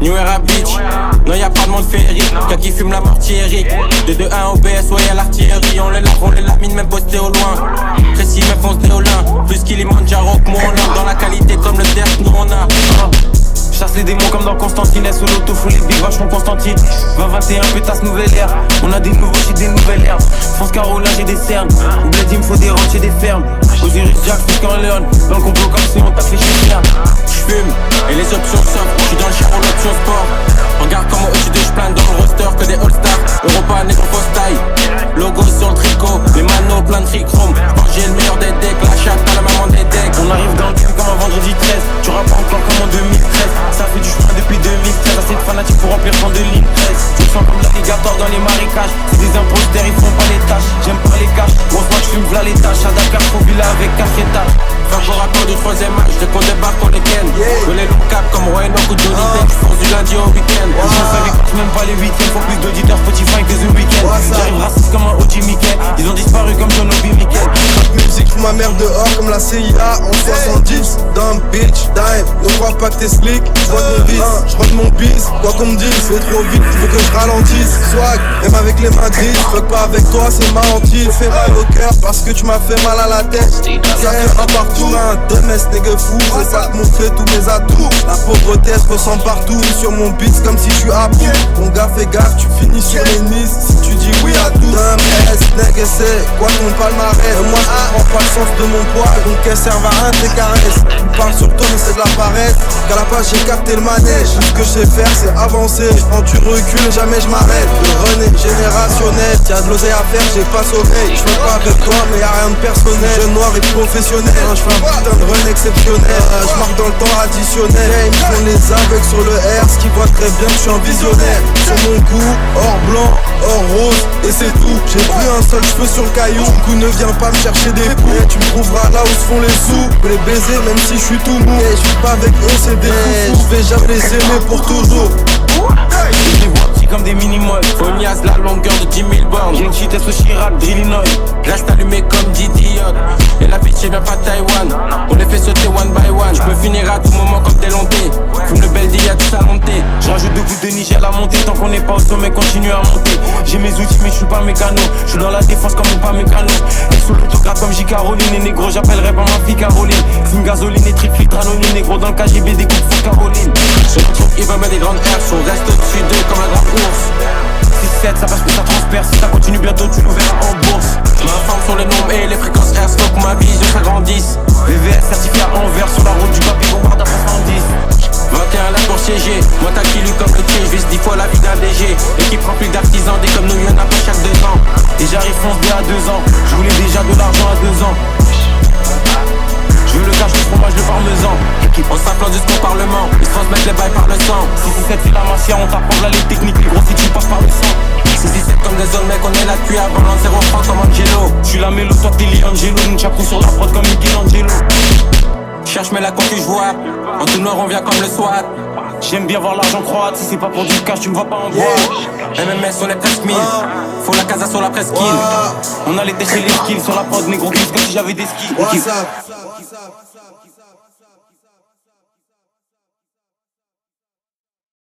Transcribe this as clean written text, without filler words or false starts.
New Era Beach, non y'a pas de monde féerique. Gars qui fume la mortiérique. De 2-1 au BS, ouais y'a l'artillerie. On les lamine même posté au loin. Précis même foncé au lin. Plus Kilimanjaro que mon lin. Dans la qualité comme le DERF, nous on a. Chasse les démons comme dans Constantine. Sous l'auto, faut les big vachement Constantine. 2021, pétasse nouvelle ère. On a des nouveaux shit, des nouvelles herbes. France Caro, là j'ai des cernes. Au bled, il me faut des ranchs et des fermes. Osiris Jack, Fuscan Léon. Dans le complot comme si on t'a fait chier. J'fume et les options s'offrent. J'suis dans le char en option sport. Regarde comment au-dessus de j'plane dans le roster que des all-stars. Europa, négro post taille. Logo sur le tricot, les manos plein de trichrome. J'pense j'ai le meilleur des decks, la chatte à la maman des decks. On arrive dans le game comme un vendredi 13. Tu rappes encore comme en 2013. Ça fait du chemin depuis 2013. Assez de fanatiques pour remplir ton de ligne 13. Je me sens comme l'alligator dans les marécages. C'est des imposteurs, ils font pas les tâches. J'aime pas les caches, grosse moi j'fume v'là les tâches. À Dakar, faut villa avec 4 étages. Favor rapport du 3ème match, de qu'on débarque on les ken. Je les look cap comme Roy Enoch ou Johnny Depp. J'fonce du lundi au week-end. Je savais que même pas les week-ends. Faut plus d'auditeurs Spotify que The Weeknd. J'arrive raciste comme un OG Mickey. Ils ont disparu comme John Obi Mickey. Musique, ma mère dehors comme la CIA en 70. Dumb bitch, dime, ne crois pas que t'es slick. J'rock mon bis, quoi qu'on me dise. C'est trop vite, faut que je ralentisse. Swag, même avec les mains grises. Fuck pas avec toi, c'est ma hantise. Fais mal au cœur parce que tu m'as fait mal à la tête. Ça fait un partout, un DMS, nègre fou. Je vais pas te montrer tous mes atouts. La pauvreté se ressent partout. Sur mon beat comme si je suis à bout. Mon gars, fais gaffe, tu finis sur les nids. Si tu dis oui à tout, dumb S, nègre c'est quoi ton palmarès. Moi je comprends pas le sens de mon poids, donc elles servent à rien tes caresses. Tu parles sur toi mais c'est de la paresse. Qu'à la page j'ai capté le manège. Tout ce que je sais faire c'est avancer. Quand tu recules jamais je m'arrête. Le run est générationnel. Y'a de l'oseille à faire, j'ai pas sommeil. Je fais pas avec toi mais y'a rien de personnel. Jeune noir et professionnel. Je fais un putain de run exceptionnel. Je marque dans le temps additionnel. Ils font les aveugles sur le R. Ce qui voit très bien que je suis un visionnaire. Sur mon cou, or blanc, or rose. Et c'est tout. J'ai plus un seul cheveu sur le caillou. Du coup ne viens pas me chercher des poux. Tu me trouveras là où se font les sous. Je peux les baiser même si je suis tout mou. Je suis pas avec eux, c'est des fous. Je vais jamais les aimer pour toujours. Je les vois petits comme des mini-molles. Onias, la longueur de 10 000 bornes. J'ai une chitesse au Chirac, d'Illinois. Reste allumé comme Didi Yacht. Et la bitch vient pas de Taïwan. On les fait sauter one by one. Je peux finir à tout moment comme des lontés. Fume le bel y'a tout à monter. Je rajoute 2 gouttes de Niger à la montée. Tant qu'on n'est pas au sommet, continue à monter. J'ai mes outils mais je suis pas mécano. Je suis dans la défense comme pas mécano. Et sous l'autocrate comme J. Caroline. Et négro j'appellerai pas ma fille Caroline. Fume gasoline et triple filtre anonyme. Négro dans le KGB des coups de Caroline. Je retrouve il va mettre des grandes airs. On reste au-dessus d'eux comme un grand ours. 6-7 ça passe que ça transperce. Si ça continue bientôt tu nous verras en bourse. Je m'informe sur les nombres et les fréquences air. Stock ma vision s'agrandisse. VVS certifié à Anvers. Sur la route du papier bombarde à 70. 21 là pour siéger. Moi t'as qui lui comme le pied. Je vise 10 fois la vie d'un DG. Équipe remplie d'artisans. Des comme nous y'en a pas chaque 2 ans. Et j'arrive fonce dès à 2 ans. Je voulais déjà de l'argent à 2 ans. Je veux le cash, le fromage, le parmesan. On s'implante jusqu'au parlement. Ils se transmettent les bails par le sang. 6-7 c'est la mafia, on t'apprend là les techniques. Les gros si tu passes par le sang. 6-7 comme des hommes mec, on est là depuis avant l'an 0 francs comme Angelo. Je suis la mélo, toi t'es Liangelo. Une chapeau sur la prod comme Michelangelo. Cherche mais la concu je vois. En tout nord on vient comme le SWAT. J'aime bien voir l'argent croître. Si c'est pas pour du cash, tu me vois pas en bois. MMS on est presque 1000. Faut la casa sur la presqu'île. On allait tester les skills sur la prod, négro, qu'est-ce que si j'avais des skis. WhatsApp.